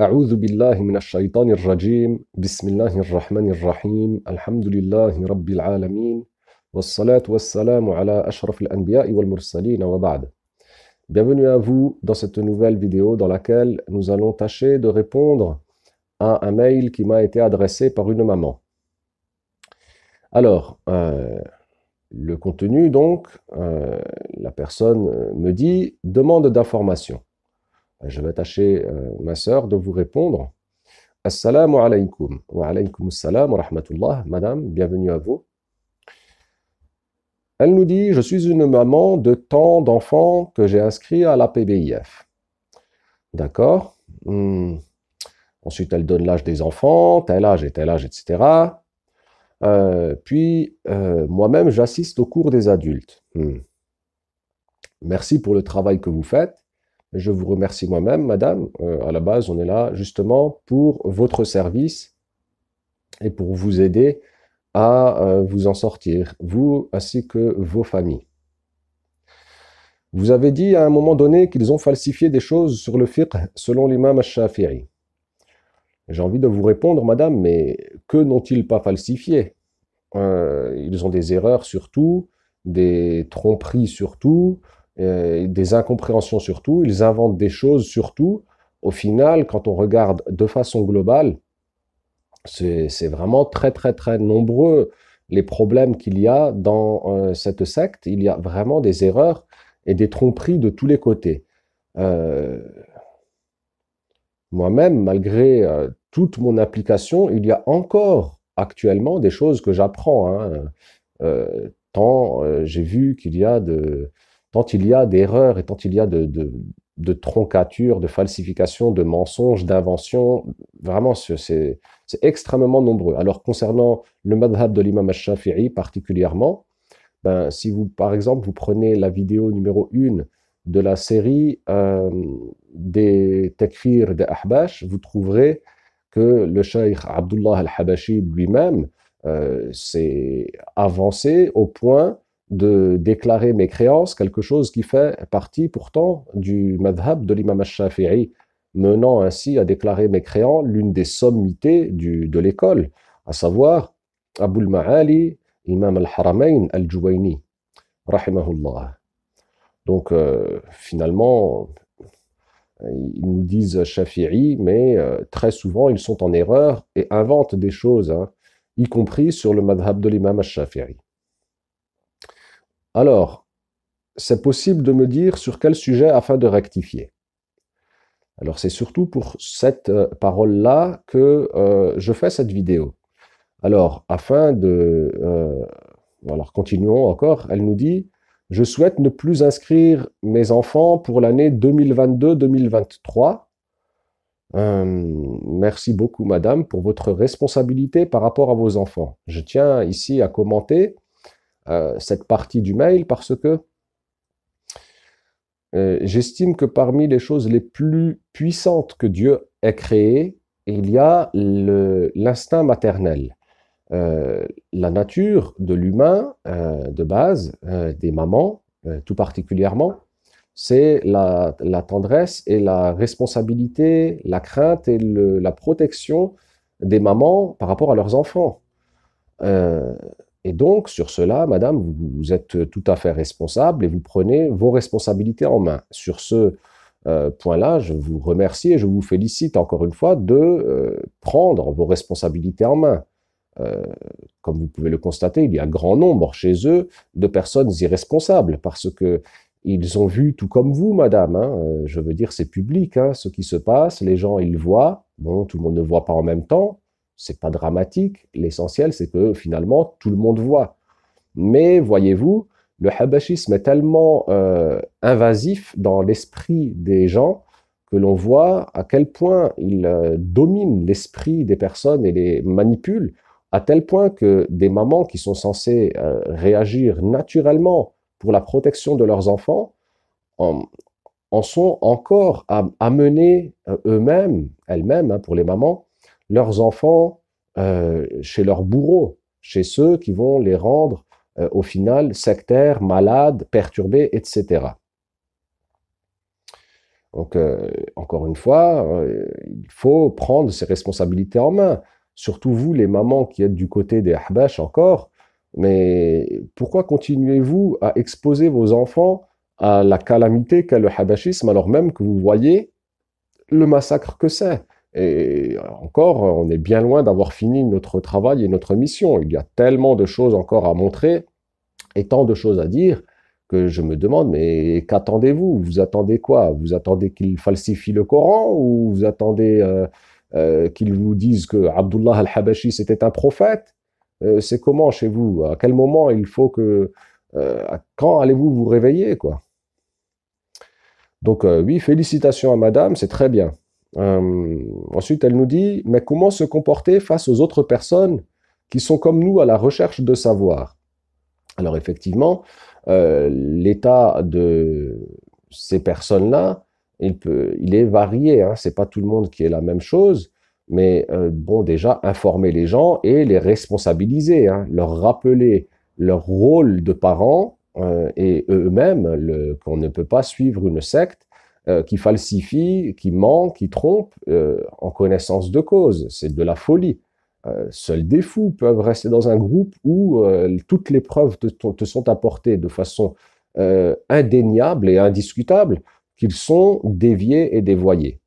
أعوذ بالله من الشيطان الرجيم بسم الله الرحمن الرحيم الحمد لله رب العالمين والصلاة والسلام على أشرف الأنبياء والمرسلين وبعد. Bienvenue à vous dans cette nouvelle vidéo dans laquelle nous allons tâcher de répondre à un mail qui m'a été adressé par une maman. Alors, le contenu donc, la personne me dit « demande d'information ». Je vais tâcher, ma sœur, de vous répondre. Assalamu alaikum. Wa alaykum assalam wa rahmatullah. Madame, bienvenue à vous. Elle nous dit, je suis une maman de tant d'enfants que j'ai inscrits à la PBIF. D'accord. Ensuite, elle donne l'âge des enfants, tel âge, etc. Puis, moi-même, j'assiste au cours des adultes. Merci pour le travail que vous faites. Je vous remercie moi-même, madame. À la base, on est là justement pour votre service et pour vous aider à vous en sortir, vous ainsi que vos familles. Vous avez dit à un moment donné qu'ils ont falsifié des choses sur le fiqh selon l'imam al-Shafi'i. J'ai envie de vous répondre, madame, mais que n'ont-ils pas falsifié? Ils ont des erreurs sur tout, des tromperies sur tout, des incompréhensions sur tout, ils inventent des choses sur tout. Au final, quand on regarde de façon globale, c'est vraiment très nombreux les problèmes qu'il y a dans cette secte. Il y a vraiment des erreurs et des tromperies de tous les côtés. Moi-même, malgré toute mon application, il y a encore actuellement des choses que j'apprends. Tant j'ai vu qu'il y a tant il y a d'erreurs et tant il y a de troncatures, de falsifications, de mensonges, d'inventions, vraiment c'est extrêmement nombreux. Alors concernant le madhab de l'imam al-Shafi'i particulièrement, ben, si vous, par exemple, vous prenez la vidéo numéro 1 de la série des takfir des Ahbash, vous trouverez que le cheikh Abdullah al-Habashi lui-même s'est avancé au point de déclarer mécréance, quelque chose qui fait partie pourtant du madhab de l'imam al-Shafi'i, menant ainsi à déclarer mécréant l'une des sommités de l'école, à savoir Abul Ma'ali, imam al-Haramayn al-Juwayni, rahimahullah. Donc finalement, ils nous disent Shafi'i, mais très souvent ils sont en erreur et inventent des choses, y compris sur le madhab de l'imam al-Shafi'i. Alors, c'est possible de me dire sur quel sujet afin de rectifier. Alors, c'est surtout pour cette parole-là que je fais cette vidéo. Alors, afin de... alors, continuons encore. Elle nous dit « Je souhaite ne plus inscrire mes enfants pour l'année 2022-2023. Merci beaucoup, madame, pour votre responsabilité par rapport à vos enfants. Je tiens ici à commenter cette partie du mail parce que j'estime que parmi les choses les plus puissantes que Dieu ait créées, il y a l'instinct maternel. La nature de l'humain, de base, des mamans, tout particulièrement, c'est la tendresse et la responsabilité, la crainte et la protection des mamans par rapport à leurs enfants. Et donc, sur cela, madame, vous êtes tout à fait responsable et vous prenez vos responsabilités en main. Sur ce point-là, je vous remercie et je vous félicite encore une fois de prendre vos responsabilités en main. Comme vous pouvez le constater, il y a grand nombre chez eux de personnes irresponsables parce que ils ont vu tout comme vous, madame. Je veux dire, c'est public, ce qui se passe. Les gens, ils voient. Bon, tout le monde ne voit pas en même temps. C'est pas dramatique. L'essentiel, c'est que finalement, tout le monde voit. Mais voyez-vous, le habachisme est tellement invasif dans l'esprit des gens que l'on voit à quel point il domine l'esprit des personnes et les manipule, à tel point que des mamans qui sont censées réagir naturellement pour la protection de leurs enfants en sont encore à amener elles-mêmes, pour les mamans, leurs enfants chez leurs bourreaux, chez ceux qui vont les rendre au final sectaires, malades, perturbés, etc. Donc, encore une fois, il faut prendre ses responsabilités en main. Surtout vous, les mamans qui êtes du côté des Ahbash encore. Mais pourquoi continuez-vous à exposer vos enfants à la calamité qu'est le habachisme alors même que vous voyez le massacre que c'est? Et encore, on est bien loin d'avoir fini notre travail et notre mission. Il y a tellement de choses encore à montrer et tant de choses à dire que je me demande, mais qu'attendez-vous? Vous attendez quoi? Vous attendez qu'il falsifie le Coran ou vous attendez qu'il vous dise que Abdullah al-Habashi c'était un prophète? C'est comment chez vous? À quel moment il faut que... quand allez-vous vous réveiller, quoi? Donc oui, félicitations à madame, c'est très bien. Ensuite, elle nous dit, mais comment se comporter face aux autres personnes qui sont comme nous à la recherche de savoir? Alors effectivement, l'état de ces personnes-là, il est varié, hein. C'est pas tout le monde qui est la même chose, mais bon, déjà informer les gens et les responsabiliser, hein, leur rappeler leur rôle de parents et eux-mêmes qu'on ne peut pas suivre une secte qui falsifie, qui ment, qui trompe en connaissance de cause. C'est de la folie. Seuls des fous peuvent rester dans un groupe où toutes les preuves te sont apportées de façon indéniable et indiscutable qu'ils sont déviés et dévoyés.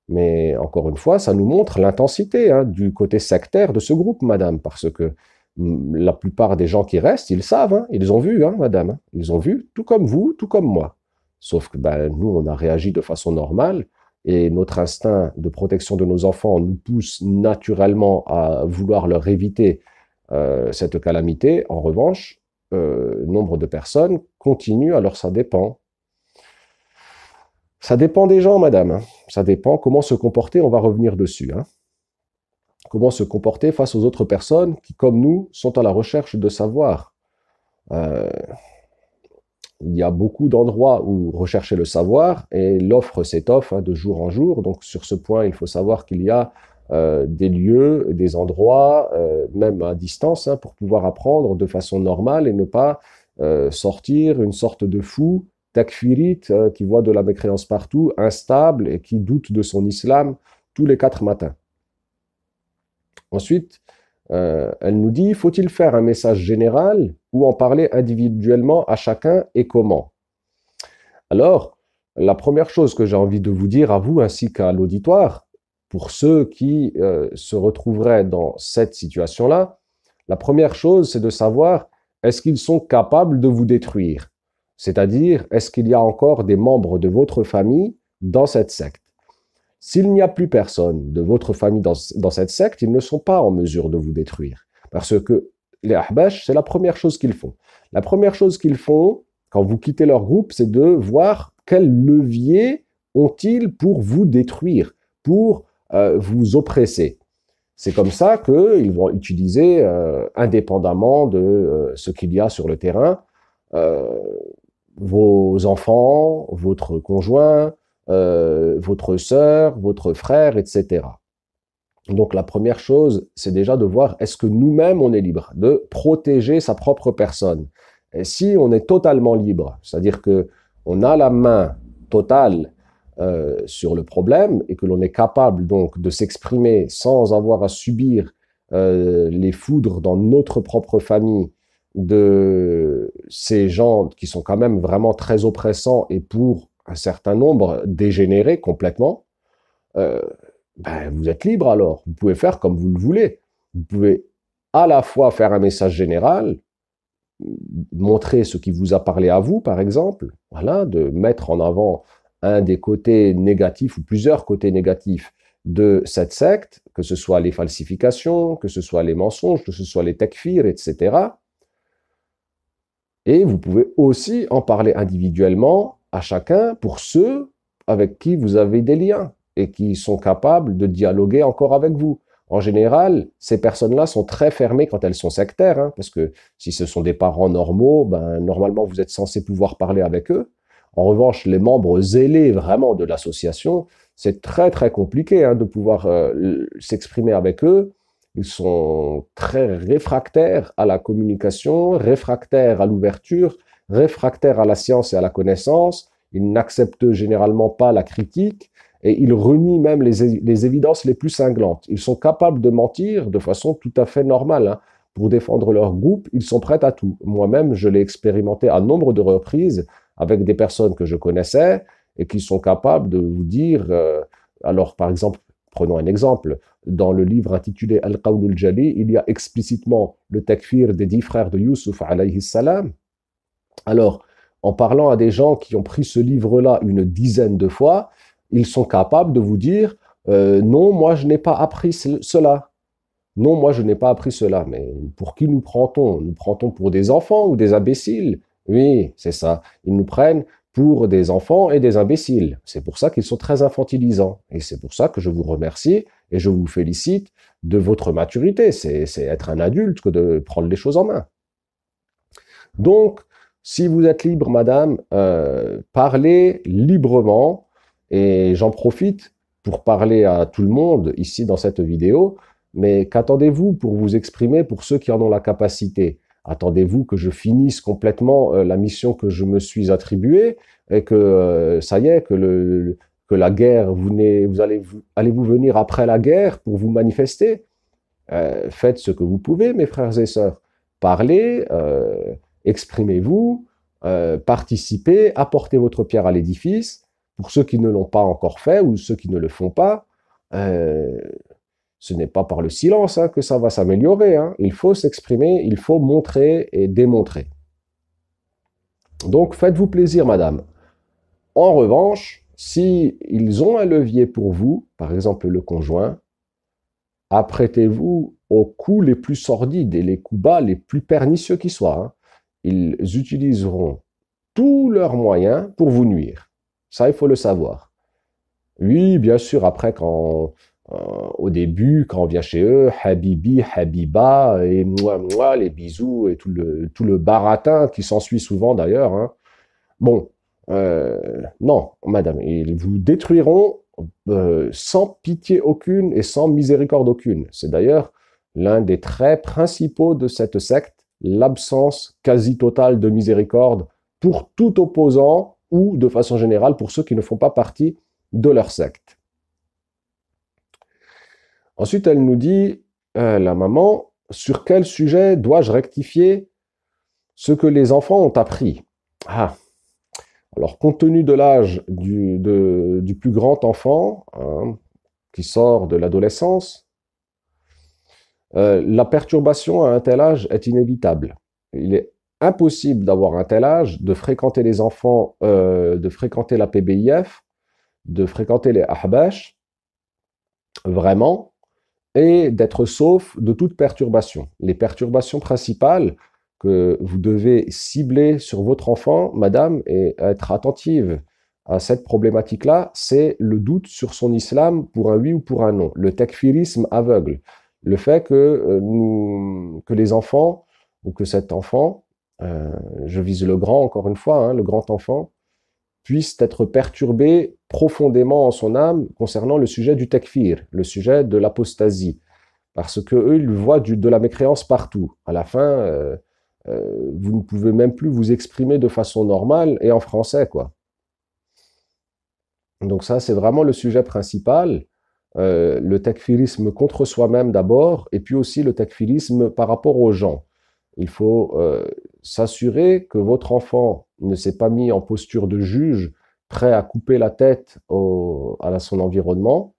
Mais encore une fois, ça nous montre l'intensité hein, du côté sectaire de ce groupe, madame, parce que la plupart des gens qui restent, ils savent, hein, ils ont vu, hein, madame, hein, ils ont vu, tout comme vous, tout comme moi. Sauf que ben, nous, on a réagi de façon normale, et notre instinct de protection de nos enfants nous pousse naturellement à vouloir leur éviter cette calamité. En revanche, nombre de personnes continuent, alors ça dépend. Ça dépend des gens, madame. Hein. Ça dépend comment se comporter, on va revenir dessus. Hein. Comment se comporter face aux autres personnes qui, comme nous, sont à la recherche de savoir. Euh, il y a beaucoup d'endroits où rechercher le savoir et l'offre s'étoffe hein, de jour en jour. Donc sur ce point, il faut savoir qu'il y a des lieux, des endroits, même à distance, hein, pour pouvoir apprendre de façon normale et ne pas sortir une sorte de fou, takfirite, qui voit de la mécréance partout, instable et qui doute de son islam tous les 4 matins. Ensuite, elle nous dit, faut-il faire un message général ou en parler individuellement à chacun et comment? Alors, la première chose que j'ai envie de vous dire à vous ainsi qu'à l'auditoire, pour ceux qui se retrouveraient dans cette situation-là, la première chose, c'est de savoir est-ce qu'ils sont capables de vous détruire? C'est-à-dire, est-ce qu'il y a encore des membres de votre famille dans cette secte? S'il n'y a plus personne de votre famille dans cette secte, ils ne sont pas en mesure de vous détruire. Parce que les Ahbash, c'est la première chose qu'ils font. La première chose qu'ils font, quand vous quittez leur groupe, c'est de voir quel levier ont-ils pour vous détruire, pour vous oppresser. C'est comme ça qu'ils vont utiliser, indépendamment de ce qu'il y a sur le terrain, vos enfants, votre conjoint, votre sœur, votre frère, etc. Donc la première chose, c'est déjà de voir est-ce que nous-mêmes on est libre, de protéger sa propre personne. Et si on est totalement libre, c'est-à-dire que on a la main totale sur le problème et que l'on est capable donc de s'exprimer sans avoir à subir les foudres dans notre propre famille de ces gens qui sont quand même vraiment très oppressants et pour un certain nombre dégénérés complètement, euh, ben, vous êtes libre alors. Vous pouvez faire comme vous le voulez. Vous pouvez à la fois faire un message général, montrer ce qui vous a parlé à vous, par exemple, voilà, de mettre en avant un des côtés négatifs ou plusieurs côtés négatifs de cette secte, que ce soit les falsifications, que ce soit les mensonges, que ce soit les takfirs, etc. Et vous pouvez aussi en parler individuellement à chacun pour ceux avec qui vous avez des liens et qui sont capables de dialoguer encore avec vous. En général, ces personnes-là sont très fermées quand elles sont sectaires, hein, parce que si ce sont des parents normaux, ben, normalement vous êtes censé pouvoir parler avec eux. En revanche, les membres zélés vraiment de l'association, c'est très très compliqué hein, de pouvoir s'exprimer avec eux. Ils sont très réfractaires à la communication, réfractaires à l'ouverture, réfractaires à la science et à la connaissance. ils n'acceptent généralement pas la critique et ils renient même les évidences les plus cinglantes. Ils sont capables de mentir de façon tout à fait normale, hein. Pour défendre leur groupe, ils sont prêts à tout. Moi-même, je l'ai expérimenté à nombre de reprises avec des personnes que je connaissais et qui sont capables de vous dire, alors par exemple, prenons un exemple, dans le livre intitulé Al-Qawl al-Jali, il y a explicitement le takfir des 10 frères de Youssouf alayhi salam. Alors, en parlant à des gens qui ont pris ce livre-là une dizaine de fois, ils sont capables de vous dire non, moi je n'ai pas appris cela. Non, moi je n'ai pas appris cela. Mais pour qui nous prend-on? Nous prend-on pour des enfants ou des imbéciles? Oui, c'est ça. Ils nous prennent pour des enfants et des imbéciles. C'est pour ça qu'ils sont très infantilisants. Et c'est pour ça que je vous remercie et je vous félicite de votre maturité. C'est être un adulte que de prendre les choses en main. Donc, si vous êtes libre, madame, parlez librement. Et j'en profite pour parler à tout le monde ici dans cette vidéo. Mais qu'attendez-vous pour vous exprimer pour ceux qui en ont la capacité? Attendez-vous que je finisse complètement la mission que je me suis attribuée et que ça y est, que la guerre, allez-vous venir après la guerre pour vous manifester? Faites ce que vous pouvez, mes frères et sœurs. Parlez, exprimez-vous, participez, apportez votre pierre à l'édifice. Pour ceux qui ne l'ont pas encore fait ou ceux qui ne le font pas, ce n'est pas par le silence hein, que ça va s'améliorer. Hein. Il faut s'exprimer, il faut montrer et démontrer. Donc faites-vous plaisir, madame. En revanche, si ils ont un levier pour vous, par exemple le conjoint, apprêtez-vous aux coups les plus sordides et les coups bas les plus pernicieux qui soient. Hein. Ils utiliseront tous leurs moyens pour vous nuire. Ça, il faut le savoir. Oui, bien sûr, après, au début, quand on vient chez eux, Habibi, Habiba, et moi, les bisous, et tout le baratin qui s'ensuit souvent d'ailleurs. Hein. Bon, non, madame, ils vous détruiront sans pitié aucune et sans miséricorde aucune. C'est d'ailleurs l'un des traits principaux de cette secte, l'absence quasi totale de miséricorde pour tout opposant ou, de façon générale, pour ceux qui ne font pas partie de leur secte. Ensuite, elle nous dit, la maman, sur quel sujet dois-je rectifier ce que les enfants ont appris? Ah, alors, compte tenu de l'âge du plus grand enfant, hein, qui sort de l'adolescence, la perturbation à un tel âge est inévitable. Il est impossible d'avoir un tel âge, de fréquenter les enfants, de fréquenter la PBIF, de fréquenter les Ahbash, vraiment, et d'être sauf de toute perturbation. Les perturbations principales que vous devez cibler sur votre enfant, madame, et être attentive à cette problématique-là, c'est le doute sur son islam pour un oui ou pour un non, le takfirisme aveugle, le fait que les enfants, ou que cet enfant, je vise le grand encore une fois, hein, le grand enfant, puisse être perturbé profondément en son âme concernant le sujet du takfir, le sujet de l'apostasie, parce qu'eux, ils voient de la mécréance partout. À la fin, vous ne pouvez même plus vous exprimer de façon normale et en français, quoi. Donc ça, c'est vraiment le sujet principal, le takfirisme contre soi-même d'abord, et puis aussi le takfirisme par rapport aux gens. Il faut s'assurer que votre enfant ne s'est pas mis en posture de juge, prêt à couper la tête à son environnement.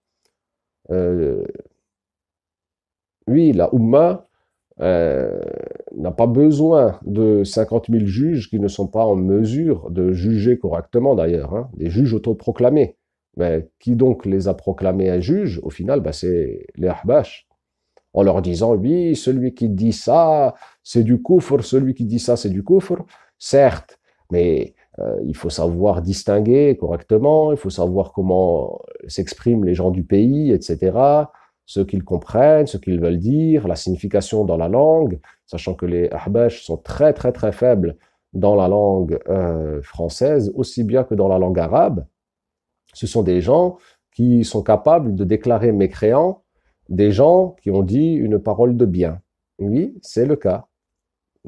Oui, la Oumma n'a pas besoin de 50 000 juges qui ne sont pas en mesure de juger correctement d'ailleurs, hein, des juges autoproclamés. Mais qui donc les a proclamés un juge? Au final, c'est les Ahbash. En leur disant, oui, celui qui dit ça, c'est du kufr, celui qui dit ça, c'est du kufr. Certes, mais il faut savoir distinguer correctement, il faut savoir comment s'expriment les gens du pays, etc., ce qu'ils comprennent, ce qu'ils veulent dire, la signification dans la langue, sachant que les Ahbash sont très, très, très faibles dans la langue française, aussi bien que dans la langue arabe. Ce sont des gens qui sont capables de déclarer mécréants des gens qui ont dit une parole de bien. Oui, c'est le cas.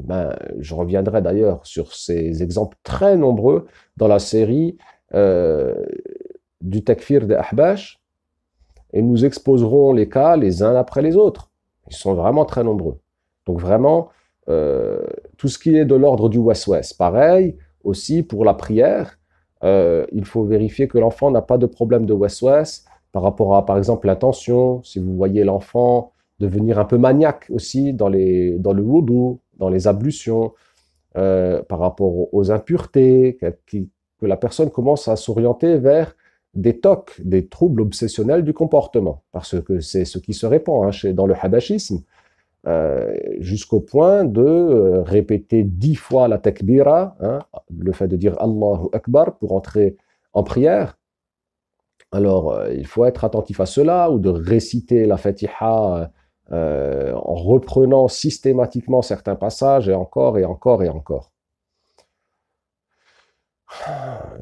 Ben, je reviendrai d'ailleurs sur ces exemples très nombreux dans la série euh, du Takfir des Ahbash, et nous exposerons les cas les uns après les autres. Ils sont vraiment très nombreux. Donc vraiment, euh, tout ce qui est de l'ordre du West-West, pareil aussi pour la prière, il faut vérifier que l'enfant n'a pas de problème de West-West par rapport à, par exemple, l'intention. Si vous voyez l'enfant devenir un peu maniaque aussi dans le wudu, dans les ablutions, par rapport aux impuretés, que la personne commence à s'orienter vers des TOC, des troubles obsessionnels du comportement, parce que c'est ce qui se répand dans le habashisme, jusqu'au point de répéter 10 fois la takbira, hein, le fait de dire Allahu Akbar pour entrer en prière. Alors, il faut être attentif à cela, ou de réciter la Fatiha en reprenant systématiquement certains passages, et encore, et encore, et encore.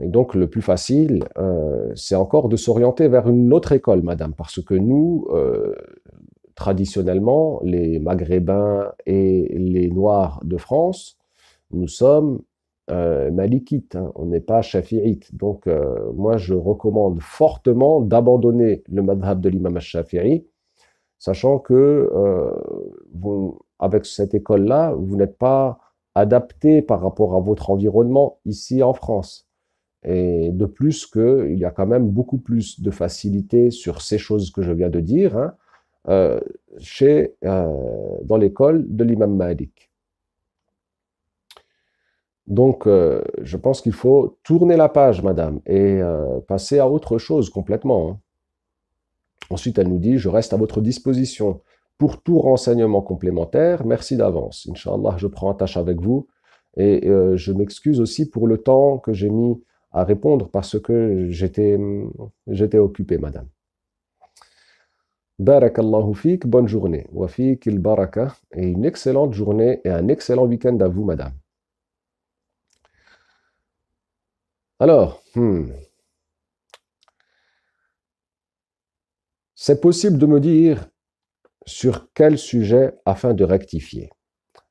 Et donc, le plus facile, c'est encore de s'orienter vers une autre école, madame, parce que nous, traditionnellement, les Maghrébins et les Noirs de France, nous sommes malikites, hein, on n'est pas shafi'ites. Donc, moi, je recommande fortement d'abandonner le madhab de l'imam al-Shafi'i, sachant que avec cette école-là, vous n'êtes pas adapté par rapport à votre environnement ici en France. Et de plus qu'il y a quand même beaucoup plus de facilité sur ces choses que je viens de dire, hein, euh, dans l'école de l'imam Malik. Donc, je pense qu'il faut tourner la page, madame, et passer à autre chose complètement, hein. Ensuite, elle nous dit, je reste à votre disposition pour tout renseignement complémentaire. Merci d'avance. Inch'Allah, je prends attache avec vous. Et je m'excuse aussi pour le temps que j'ai mis à répondre parce que j'étais occupé, madame. Barakallahu fik, bonne journée. Wa fik il baraka. Et une excellente journée et un excellent week-end à vous, madame. Alors, c'est possible de me dire sur quel sujet afin de rectifier.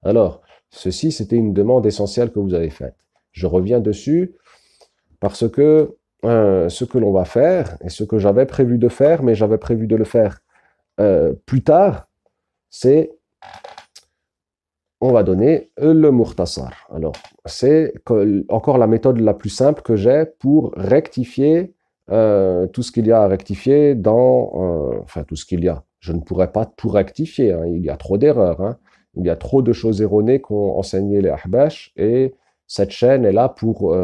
Alors, ceci, c'était une demande essentielle que vous avez faite. Je reviens dessus parce que ce que l'on va faire, et ce que j'avais prévu de faire, mais j'avais prévu de le faire plus tard, c'est on va donner le mukhtasar. Alors, c'est encore la méthode la plus simple que j'ai pour rectifier tout ce qu'il y a à rectifier enfin, tout ce qu'il y a. Je ne pourrais pas tout rectifier, hein, il y a trop d'erreurs, hein. Il y a trop de choses erronées qu'ont enseigné les Ahbash, et cette chaîne est là pour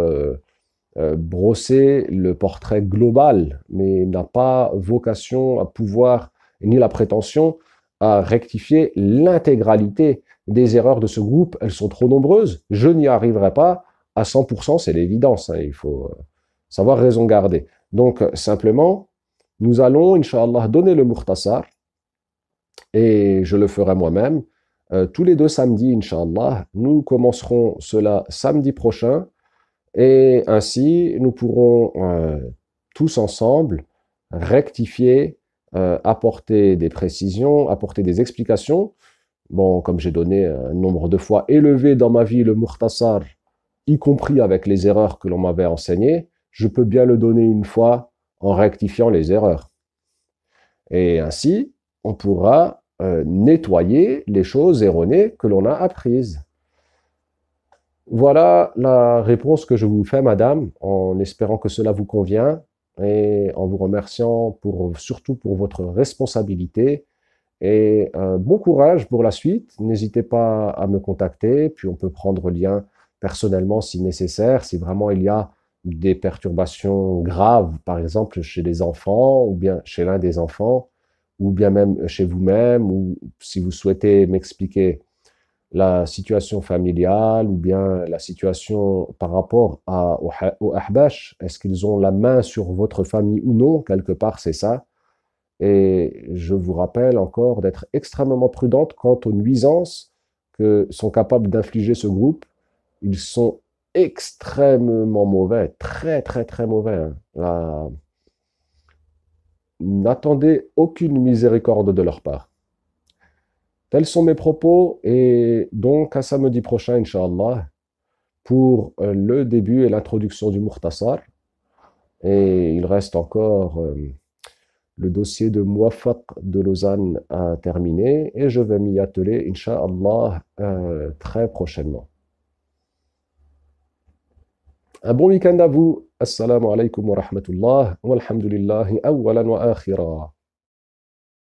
brosser le portrait global, mais n'a pas vocation à pouvoir, ni la prétention, à rectifier l'intégralité des erreurs de ce groupe. Elles sont trop nombreuses. Je n'y arriverai pas à 100%, c'est l'évidence, hein, il faut savoir raison garder. Donc, simplement, nous allons, Inch'Allah, donner le mukhtasar, et je le ferai moi-même. Tous les 2 samedis, Inch'Allah, nous commencerons cela samedi prochain, et ainsi, nous pourrons tous ensemble rectifier, apporter des précisions, apporter des explications. Bon, comme j'ai donné un nombre de fois élevé dans ma vie le mukhtasar, y compris avec les erreurs que l'on m'avait enseignées, je peux bien le donner une fois en rectifiant les erreurs. Et ainsi, on pourra nettoyer les choses erronées que l'on a apprises. Voilà la réponse que je vous fais, madame, en espérant que cela vous convient et en vous remerciant surtout pour votre responsabilité. Et bon courage pour la suite. N'hésitez pas à me contacter, puis on peut prendre lien personnellement si nécessaire, si vraiment il y a des perturbations graves, par exemple chez les enfants, ou bien chez l'un des enfants, ou bien même chez vous-même, ou si vous souhaitez m'expliquer la situation familiale, ou bien la situation par rapport aux Ahbash, est-ce qu'ils ont la main sur votre famille ou non, quelque part c'est ça. Et je vous rappelle encore d'être extrêmement prudente quant aux nuisances que sont capables d'infliger ce groupe. Ils sont extrêmement mauvais, très très très mauvais, hein. N'attendez aucune miséricorde de leur part. Tels sont mes propos et donc à samedi prochain, Inch'Allah, pour le début et l'introduction du Mukhtasar. Et il reste encore le dossier de Muwaffaq de Lausanne à terminer et je vais m'y atteler, Inch'Allah, très prochainement. Un bon week-end à vous. Assalamu alaikum wa rahmatullah wa alhamdulillahi awwalan wa akhira.